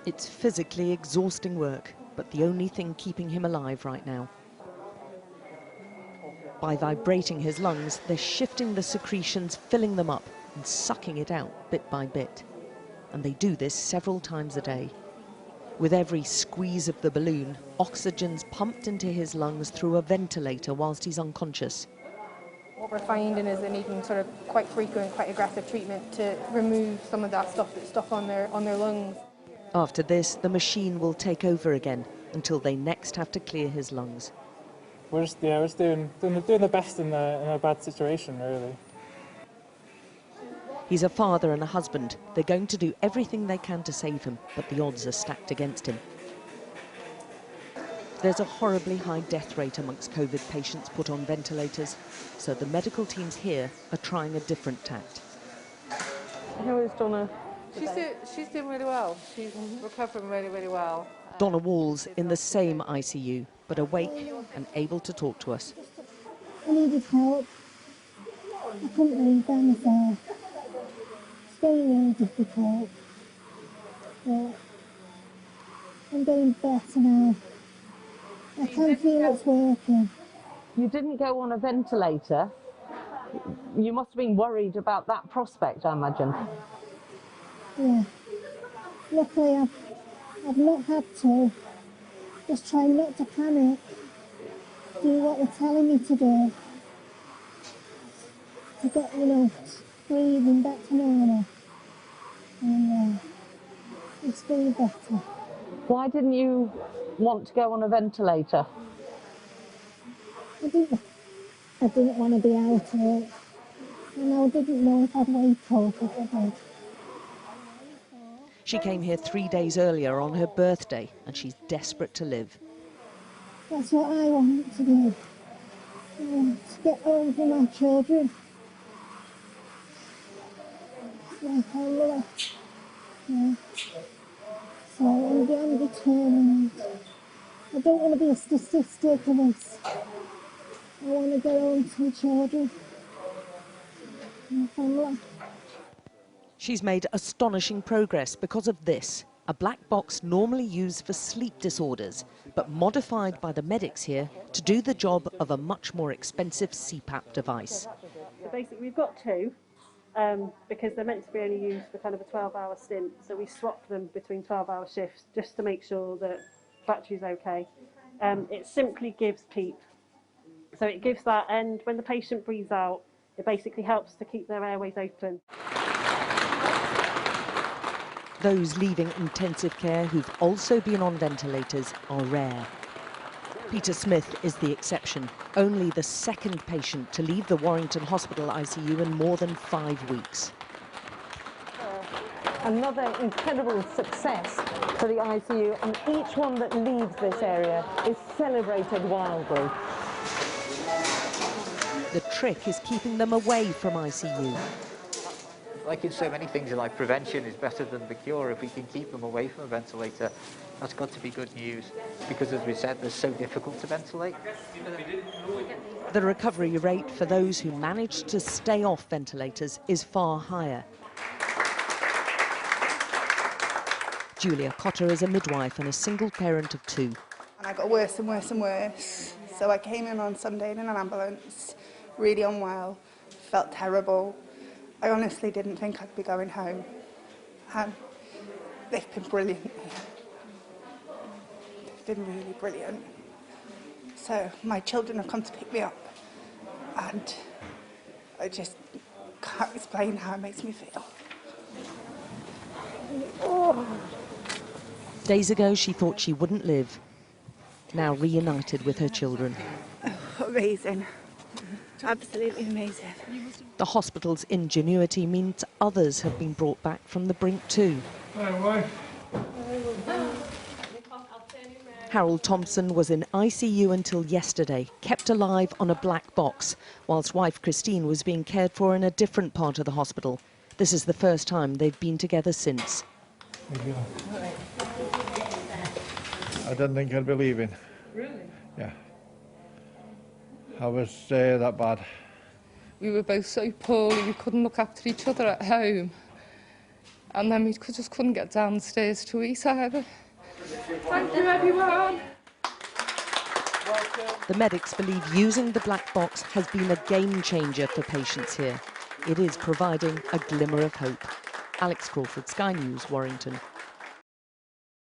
It's physically exhausting work, but the only thing keeping him alive right now. By vibrating his lungs, they're shifting the secretions, filling them up and sucking it out bit by bit. And they do this several times a day. With every squeeze of the balloon, oxygen's pumped into his lungs through a ventilator whilst he's unconscious. What we're finding is they're needing sort of quite frequent, quite aggressive treatment to remove some of that stuff that's stuck on their lungs. After this, the machine will take over again until they next have to clear his lungs. We're just doing the best in a bad situation, really. He's a father and a husband. They're going to do everything they can to save him, but the odds are stacked against him. There's a horribly high death rate amongst COVID patients put on ventilators, so the medical teams here are trying a different tact. How is Donna? She's doing really well. She's recovering really, really well. Donna Wall's in the same ICU, but awake and able to talk to us. I needed help. I couldn't breathe down myself. It's very, really difficult. But I'm getting better now. I can feel it's working. You didn't go on a ventilator. You must have been worried about that prospect, I imagine. Yeah. Luckily, I've not had to. Just try not to panic. Do what they're telling me to do. To get, breathing back to normal. And it's been better. Why didn't you want to go on a ventilator? I didn't want to be out of it. And I didn't know if I'd wake up if I did. She came here 3 days earlier on her birthday, and she's desperate to live. That's what I want to do. I want to get home for my children. Like I love. Yeah. So I'm determined. I don't want to be a statistic in this. I want to get home to my children. My family. She's made astonishing progress because of this, a black box normally used for sleep disorders, but modified by the medics here to do the job of a much more expensive CPAP device. So basically we've got two, because they're meant to be only used for kind of a 12-hour stint, so we swap them between 12-hour shifts just to make sure that battery's okay. It simply gives PEEP. So it gives that, and when the patient breathes out, it basically helps to keep their airways open. Those leaving intensive care who've also been on ventilators are rare. Peter Smith is the exception, only the second patient to leave the Warrington Hospital ICU in more than 5 weeks. Another incredible success for the ICU, and each one that leaves this area is celebrated wildly. The trick is keeping them away from ICU. Like in so many things in life, prevention is better than the cure. If we can keep them away from a ventilator, that's got to be good news, because as we said, they're so difficult to ventilate. The recovery rate for those who manage to stay off ventilators is far higher. Julia Cotter is a midwife and a single parent of 2. And I got worse and worse and worse. So I came in on Sunday in an ambulance, really unwell, felt terrible. I honestly didn't think I'd be going home. And they've been brilliant. They've been really brilliant. So my children have come to pick me up, and I just can't explain how it makes me feel. Oh. Days ago, she thought she wouldn't live. Now reunited with her children. Oh, amazing. Absolutely amazing. The hospital's ingenuity means others have been brought back from the brink too. Harold Thompson was in ICU until yesterday, kept alive on a black box, whilst wife Christine was being cared for in a different part of the hospital. This is the first time they've been together since. I didn't think I'd be leaving. Really? Yeah. I was that bad. We were both so poorly, we couldn't look after each other at home. And then we just couldn't get downstairs to eat either. Thank you, everyone. The medics believe using the black box has been a game changer for patients here. It is providing a glimmer of hope. Alex Crawford, Sky News, Warrington.